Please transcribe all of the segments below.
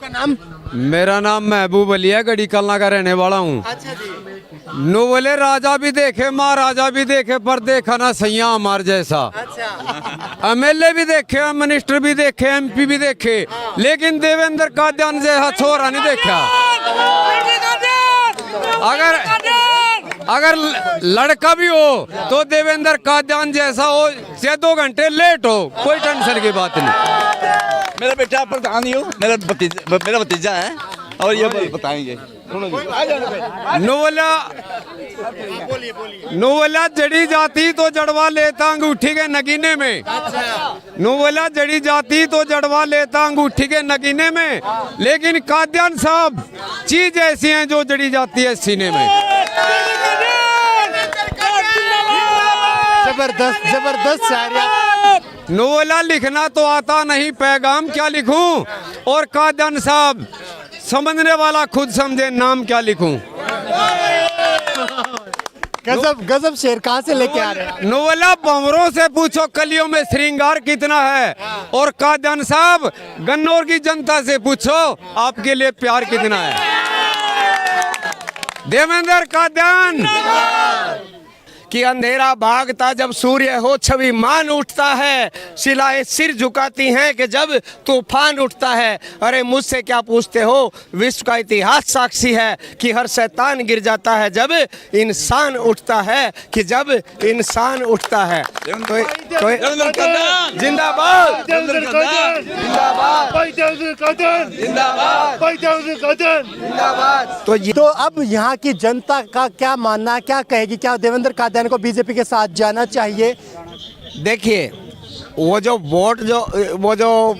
नाम? मेरा नाम महबूब अली है, गड़ी कलना का रहने वाला हूँ। अच्छा जी। नो बोले राजा भी देखे महाराजा भी देखे, पर देखा ना सैया हमार जैसा। अच्छा। एमएलए भी देखे, मिनिस्टर भी देखे, एमपी भी देखे, लेकिन देवेंद्र कादियान जैसा छोरा नहीं देखा। अगर लड़का भी हो तो देवेंद्र कादियान जैसा हो, चाहे 2 घंटे लेट हो, कोई टेंशन की बात नहीं। मेरा बेटा प्रधान ही हो, मेरा भतीजा है और ये बताएंगे। नोवला जड़ी जाती तो जड़वा लेता अंगूठी के नगीने में। नोवला जड़ी जाती तो जड़वा लेता अंगूठी के नगीने में, लेकिन कादियान साहब चीज ऐसी हैं जो जड़ी जाती है सीने में। जबरदस्त जबरदस्त शायरी। नोवला लिखना तो आता नहीं, पैगाम क्या लिखूं, और कादियान साहब समझने वाला खुद समझे नाम क्या लिखूं। गजब गजब शेर कहाँ से लेके आ रहे हैं? नोवेला बमरों से पूछो कलियों में श्रृंगार कितना है, और कादियान साहब गन्नौर की जनता से पूछो आपके लिए प्यार कितना है। देवेंद्र कादियान कि अंधेरा भागता जब सूर्य हो छवि मान उठता है, शिलाएं सिर झुकाती हैं कि जब तूफान उठता है। अरे मुझसे क्या पूछते हो, विश्व का इतिहास साक्षी है कि हर शैतान गिर जाता है जब इंसान उठता है, कि जब इंसान उठता है। तो जिंदाबाद जिंदाबाद। तो अब यहाँ की जनता का क्या मानना है, क्या कहेगी? क्या देवेंद्र कादियान को बीजेपी के साथ जाना चाहिए? देखिए, वो जो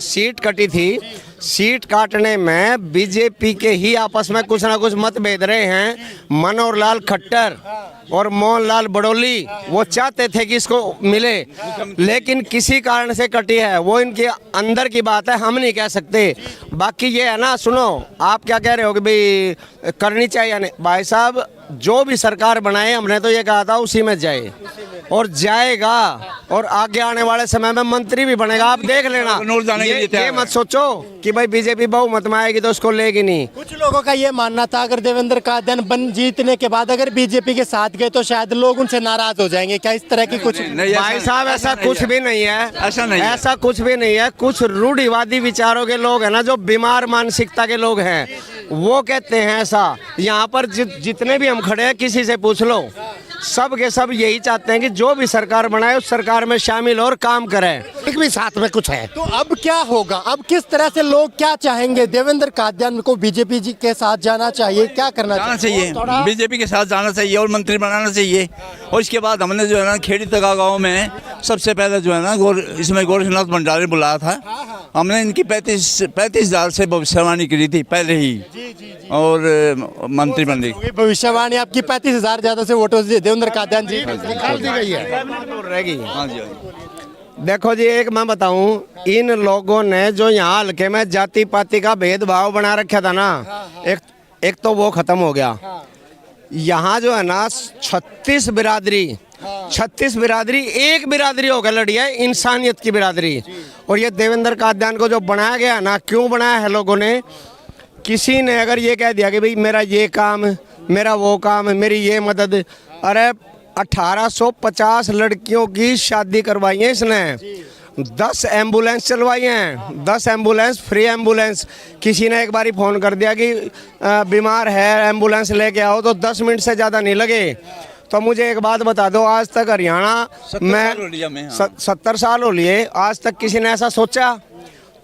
सीट कटी थी, सीट काटने में बीजेपी के ही आपस में कुछ ना कुछ मतभेद रहे हैं। मनोहर लाल खट्टर और मोहनलाल बड़ौली वो चाहते थे कि इसको मिले, लेकिन किसी कारण से कटी है, वो इनके अंदर की बात है, हम नहीं कह सकते। बाकी ये है ना, सुनो आप क्या कह रहे हो कि भाई करनी चाहिए या नहीं। भाई साहब जो भी सरकार बनाए, हमने तो ये कहा था उसी में जाए और जाएगा, और आगे आने वाले समय में मंत्री भी बनेगा। आप देख लेना, ये मत सोचो कि भाई बीजेपी बहुमत में आएगी तो उसको लेगी नहीं। कुछ लोगों का ये मानना था अगर देवेंद्र कादियान जीतने के बाद अगर बीजेपी के साथ गए तो शायद लोग उनसे नाराज हो जाएंगे। क्या इस तरह की कुछ? भाई साहब ऐसा कुछ भी नहीं है, ऐसा कुछ भी नहीं है। कुछ रूढ़िवादी विचारों के लोग हैं ना, जो बीमार मानसिकता के लोग हैं, वो कहते हैं ऐसा। यहाँ पर जितने भी हम खड़े हैं, किसी से पूछ लो, सब के सब यही चाहते हैं कि जो भी सरकार बनाए उस सरकार में शामिल और काम करें। एक भी साथ में कुछ है तो अब क्या होगा? अब किस तरह से लोग क्या चाहेंगे? देवेंद्र कादियान को बीजेपी जी के साथ जाना चाहिए, क्या करना चाहिए? बीजेपी के साथ जाना चाहिए और मंत्री बनाना चाहिए। और इसके बाद हमने जो है ना खेड़ी तका गाँव में सबसे पहले जो है ना इसमें गोरखनाथ भंडारी बुलाया था। हमने इनकी 35,000 से भविष्यवाणी करी थी पहले ही, और मंत्री बन गई। भविष्यवाणी आपकी 35,000 ज्यादा से वोटों से देवेंद्र कादियान जी निकाल दी गई है। हाँ जी। देखो जी, एक मैं बताऊं, इन लोगों ने जो यहाँ हल्के में जाति पाति का भेदभाव बना रखा था ना, एक तो वो खत्म हो गया। यहाँ जो है ना 36 बिरादरी एक बिरादरी होकर लड़ी है, इंसानियत की बिरादरी। और ये देवेंद्र कादियान को जो बनाया गया ना, क्यों बनाया है लोगों ने? किसी ने अगर ये कह दिया कि भाई मेरा ये काम, मेरा वो काम, मेरी ये मदद, अरे 1850 लड़कियों की शादी करवाई है इसने, 10 एम्बुलेंस चलवाई हैं, 10 एम्बुलेंस, फ्री एम्बुलेंस। किसी ने एक बारी फ़ोन कर दिया कि बीमार है एम्बुलेंस लेके आओ, तो 10 मिनट से ज़्यादा नहीं लगे। तो मुझे एक बात बता दो, आज तक हरियाणा में 70 साल हो लिए, आज तक किसी ने ऐसा सोचा?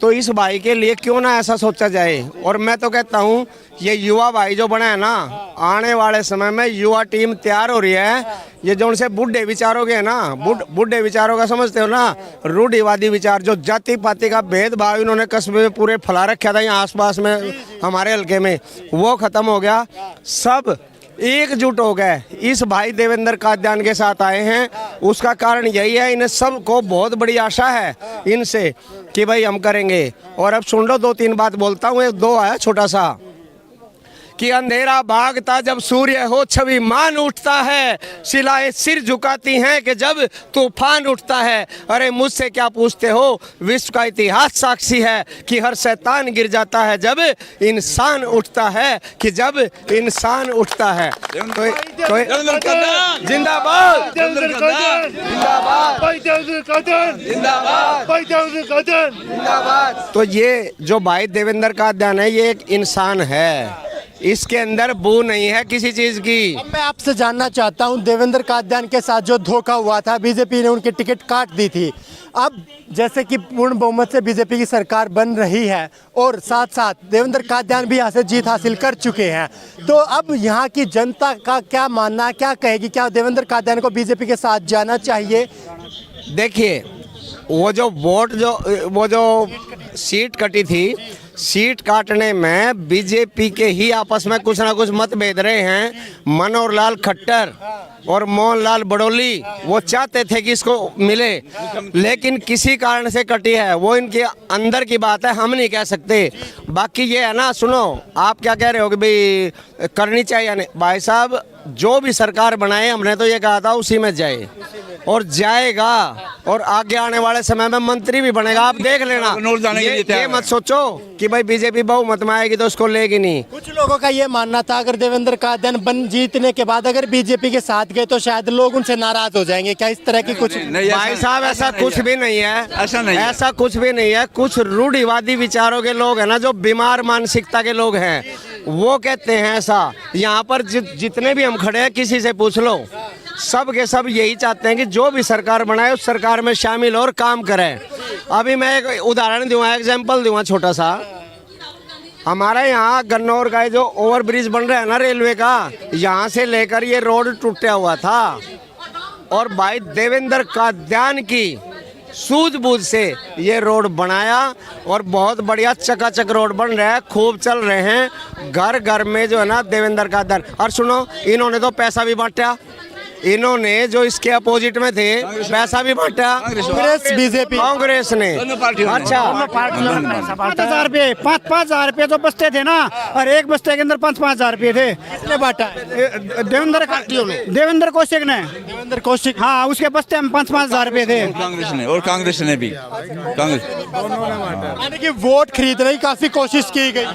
तो इस भाई के लिए क्यों ना ऐसा सोचा जाए। और मैं तो कहता हूँ ये युवा भाई जो बना है ना, आने वाले समय में युवा टीम तैयार हो रही है। ये जो उनसे बुढ़े विचारों के ना, बुढ़े विचारों का समझते हो ना, रूढ़िवादी विचार, जो जाति पाति का भेदभाव इन्होंने कस्बे में पूरे फैला रखा था यहाँ आसपास में हमारे हल्के में, वो खत्म हो गया। सब एकजुट हो गए, इस भाई देवेंद्र कादियान के साथ आए हैं। उसका कारण यही है, इन्हें सबको बहुत बड़ी आशा है इनसे कि भाई हम करेंगे। और अब सुन लो, 2-3 बात बोलता हूँ, एक दो है छोटा सा, कि अंधेरा भागता जब सूर्य हो छवि मान उठता है, शिलाएं सिर झुकाती हैं कि जब तूफान उठता है। अरे मुझसे क्या पूछते हो, विश्व का इतिहास साक्षी है कि हर शैतान गिर जाता है जब इंसान उठता है, कि जब इंसान उठता है। तो जिंदाबाद जिंदाबाद। तो ये जो भाई देवेंद्र कादियान है, ये एक इंसान है, इसके अंदर बू नहीं है किसी चीज की। अब मैं आपसे जानना चाहता हूं, देवेंद्र कादियान के साथ जो धोखा हुआ था, बीजेपी ने उनकी टिकट काट दी थी। अब जैसे कि पूर्ण बहुमत से बीजेपी की सरकार बन रही है और साथ साथ देवेंद्र कादियान भी यहाँ से जीत हासिल कर चुके हैं, तो अब यहाँ की जनता का क्या मानना है, क्या कहेगी? क्या देवेंद्र कादियान को बीजेपी के साथ जाना चाहिए? देखिए, वो जो सीट कटी थी, सीट काटने में बीजेपी के ही आपस में कुछ ना कुछ मतभेद रहे हैं। मनोहर लाल खट्टर और मोहनलाल बड़ौली वो चाहते थे कि इसको मिले, लेकिन किसी कारण से कटी है, वो इनके अंदर की बात है, हम नहीं कह सकते। बाकी ये है ना, सुनो, आप क्या कह रहे हो कि भाई करनी चाहिए या नहीं? भाई साहब, जो भी सरकार बनाए, हमने तो ये कहा था उसी में जाए और जाएगा, और आगे आने वाले समय में मंत्री भी बनेगा। आप देख लेना, ये मत सोचो कि भाई बीजेपी बहुमत में आएगी तो उसको लेगी नहीं। कुछ लोगों का ये मानना था अगर देवेंद्र कादियान जीतने के बाद अगर बीजेपी के साथ गए तो शायद लोग उनसे नाराज हो जाएंगे। क्या इस तरह की कुछ? भाई साहब, ऐसा कुछ भी नहीं है, ऐसा कुछ भी नहीं है। कुछ रूढ़िवादी विचारों के लोग हैं ना, जो बीमार मानसिकता के लोग हैं, वो कहते हैं ऐसा। यहाँ पर जितने भी हम खड़े हैं, किसी से पूछ लो, सब के सब यही चाहते हैं कि जो भी सरकार बनाए उस सरकार में शामिल और काम करें। अभी मैं एक उदाहरण दूंगा, एग्जाम्पल दूंगा छोटा सा। हमारे यहाँ गन्नौर का जो ओवर ब्रिज बन रहा है ना रेलवे का, यहाँ से लेकर ये रोड टूटा हुआ था, और भाई देवेंद्र कादियान की सूझबूझ से ये रोड बनाया, और बहुत बढ़िया चकाचक रोड बन रहा है, खूब चल रहे हैं। घर घर में जो है ना देवेंद्र कादियान। और सुनो, इन्होंने तो पैसा भी बांटा, इन्होंने जो इसके अपोजिट में थे पैसा भी बांटा, कांग्रेस बीजेपी कांग्रेस ने। अच्छा, 5,000 रुपये, 5,000 रुपये तो बचते थे ना, और एक बस्ते के अंदर 5,000 रुपये थे। किसने बांटा? देवेंद्र कौशिक ने। देवेंद्र कौशिक, हाँ, उसके बस्ते में 5,000 रुपये थे। कांग्रेस ने भी यानी कि वोट खरीदने की काफी कोशिश की गई।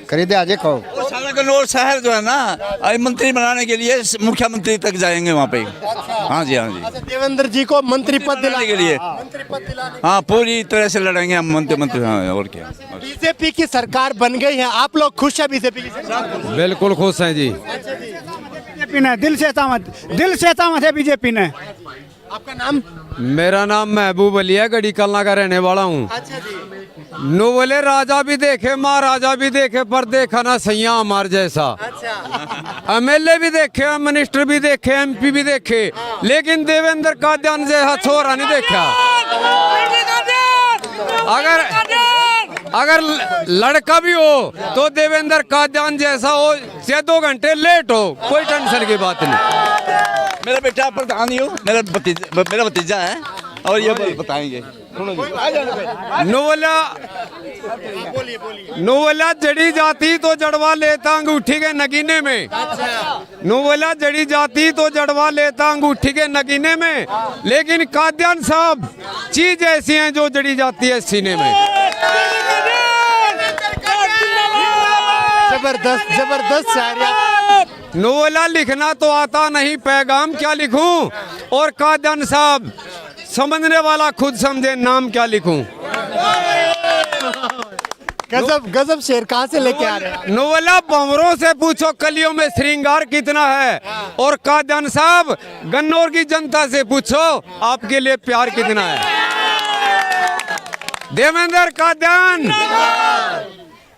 खरीदे आज खो। गन्नौर शहर जो है ना, मंत्री बनाने के लिए मुख्यमंत्री तक जाएंगे वहाँ पे। हाँ जी, हाँ जी। अच्छा, देवेंद्र जी को मंत्री पद दिलाने के लिए, हाँ, पूरी तरह से लड़ेंगे हम मंत्री। हाँ, और क्या। बीजेपी की सरकार बन गई है, आप लोग खुश हैं बीजेपी की सरकार? बिल्कुल खुश हैं जी। बीजेपी ने दिल से तामत है बीजेपी ने। आपका नाम? मेरा नाम महबूब अली है, गढ़ी कलना का रहने वाला हूँ। अच्छा जी। नो बोले राजा भी देखे, महाराजा भी देखे, पर देखा ना सैया हमार जैसा। अच्छा। एमएलए भी देखे, मिनिस्टर भी देखे, एमपी भी देखे, लेकिन देवेंद्र कादियान जैसा छोरा नहीं देखा। अगर लड़का भी हो तो देवेंद्र कादियान जैसा हो, चाहे 2 घंटे लेट हो, कोई टेंशन की बात नहीं। मेरा बेटा प्रधान ही हो, मेरा भतीजा है, और ये बताएंगे। नोवला जड़ी जाती तो जड़वा लेता अंगूठी के नगीने में। नोवला जड़ी जाती तो जड़वा लेता अंगूठी के नगीने में, लेकिन कादियान साहब चीज ऐसी हैं जो जड़ी जाती है सीने में। जबरदस्त जबरदस्त शायरी। नोवला लिखना तो आता नहीं, पैगाम क्या लिखूं, और कादियान साहब समझने वाला खुद समझे नाम क्या लिखूं। गजब गजब शेर कहाँ से लेके आ रहे हैं? नोवेला भंवरों से पूछो कलियों में श्रृंगार कितना है, और कादियान साहब गन्नौर की जनता से पूछो आपके लिए प्यार कितना है। देवेंद्र कादियान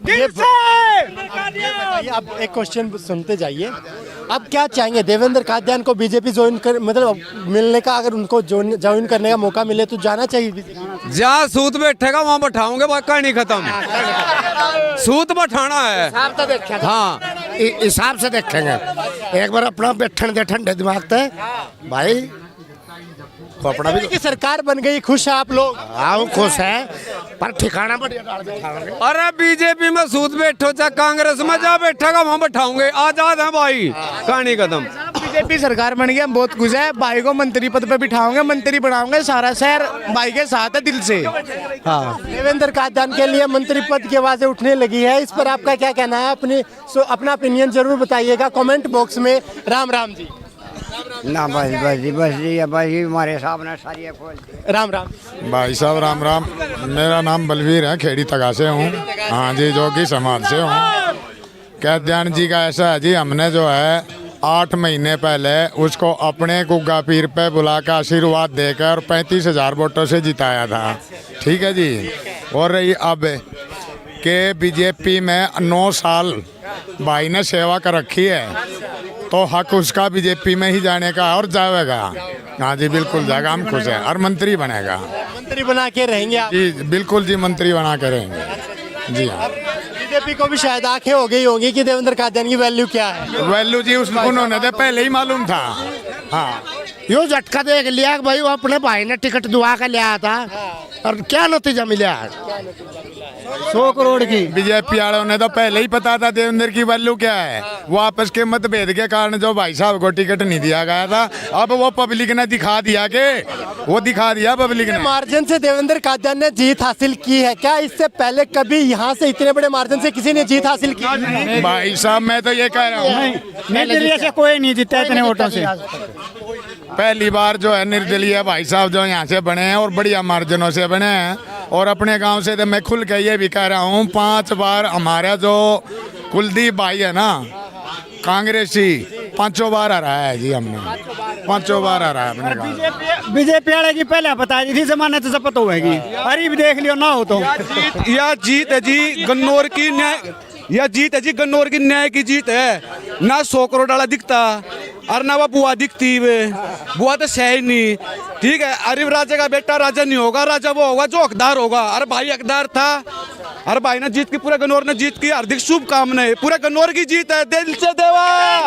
ये बताइए, अब एक क्वेश्चन सुनते जाइए। अब क्या चाहेंगे, देवेंद्र कादियान को बीजेपी ज्वाइन कर, मतलब मिलने का, अगर उनको ज्वाइन करने का मौका मिले तो जाना चाहिए बीजेपी? जहाँ सूत बैठेगा वहाँ बैठाऊंगे, बात कहानी खत्म। सूत बैठाना है, हाँ, हिसाब से देखेंगे। एक बार अपना बैठन दे ठंडे दिमाग से भाई, खोपड़ा भी की सरकार बन गई, खुश है आप लोग? आओ खुश है पर ठिकाना बढ़िया डाल के खाओगे। अरे बीजेपी में सूद बैठो चाहे कांग्रेस में जा बैठेगा वहाँ बैठाऊंगे, आजाद है भाई, कहानी खत्म। बीजेपी सरकार बन गई, हम बहुत खुश है। भाई को मंत्री पद पे बिठाओगे, मंत्री बनाओगे, सारा शहर भाई के साथ है दिल से। हाँ, देवेंद्र कादयान के लिए मंत्री पद की आवाजें उठने लगी है, इस पर आपका क्या कहना है? अपना ओपिनियन जरूर बताइएगा कमेंट बॉक्स में। राम राम जी। ना बस जी हमारे सामने सारी राम राम भाई साहब राम राम। मेरा नाम बलवीर है, खेड़ी तगा से हूँ। हाँ जी, जोगी समाज से हूँ। कादयान जी का ऐसा है जी, हमने जो है 8 महीने पहले उसको अपने गुग्गा पीर पे बुला कर आशीर्वाद देकर 35,000 वोटों से जिताया था। ठीक है जी। और रही अब के बीजेपी में 9 साल भाई ने सेवा कर रखी है, तो हक उसका बीजेपी में ही जाने का और जाएगा। हाँ जी बिल्कुल जाएगा, हम खुश हैं। और मंत्री बनेगा, मंत्री बना के रहेंगे आप? जी बिल्कुल जी, मंत्री बना के रहेंगे जी। हाँ, बीजेपी को भी शायद आंखें हो गई होंगी कि देवेंद्र कादयान की वैल्यू क्या है। वैल्यू जी उन्होंने तो पहले ही मालूम था। हाँ, यो झटका देख लिया कि भाई वो अपने भाई ने टिकट दुआ का लिया था और क्या नतीजा मिला? 100 करोड़ की। बीजेपी वालों ने तो पहले ही पता था देवेंद्र की वैल्यू क्या है। वो आपस के मतभेद के कारण जो भाई साहब को टिकट नहीं दिया गया था, अब वो पब्लिक ने दिखा दिया के वो दिखा दिया पब्लिक ने। मार्जिन से देवेंद्र कादयान ने जीत हासिल की है क्या? इससे पहले कभी यहाँ से इतने बड़े मार्जिन से किसी ने जीत हासिल की? भाई साहब मैं तो ये कह रहा हूँ, निर्दलीय से कोई नहीं जीता इतने वोटों से। पहली बार जो है निर्दलीय भाई साहब जो यहाँ से बने हैं और बढ़िया मार्जिनों से बने हैं। और अपने गांव से तो मैं खुल के ये भी कह रहा हूँ, 5 बार हमारा जो कुलदीप भाई है ना कांग्रेसी, 5 बार आ रहा है जी, हमने 5 बार आ रहा है अपने गाँव। बीजेपी वाले की पहले बता दी थी, जमानत जब्त होगी। अरे भी देख लियो ना हो तो। यह जीत है जी गन्नौर की, न्याय, यह जीत है जी गन्नौर की न्याय की जीत है। ना 100 करोड़ वाला दिखता और ना वो बुआ दिखती, वे बुआ तो सही नहीं। ठीक है, अरे राजा का बेटा राजा नहीं होगा, राजा वो होगा जो हकदार होगा। अरे भाई हकदार था, अरे भाई ने जीत की, पूरे गन्नौर ने जीत की, हार्दिक शुभकामनाएं। पूरे गन्नौर की जीत है, दिल से देवा।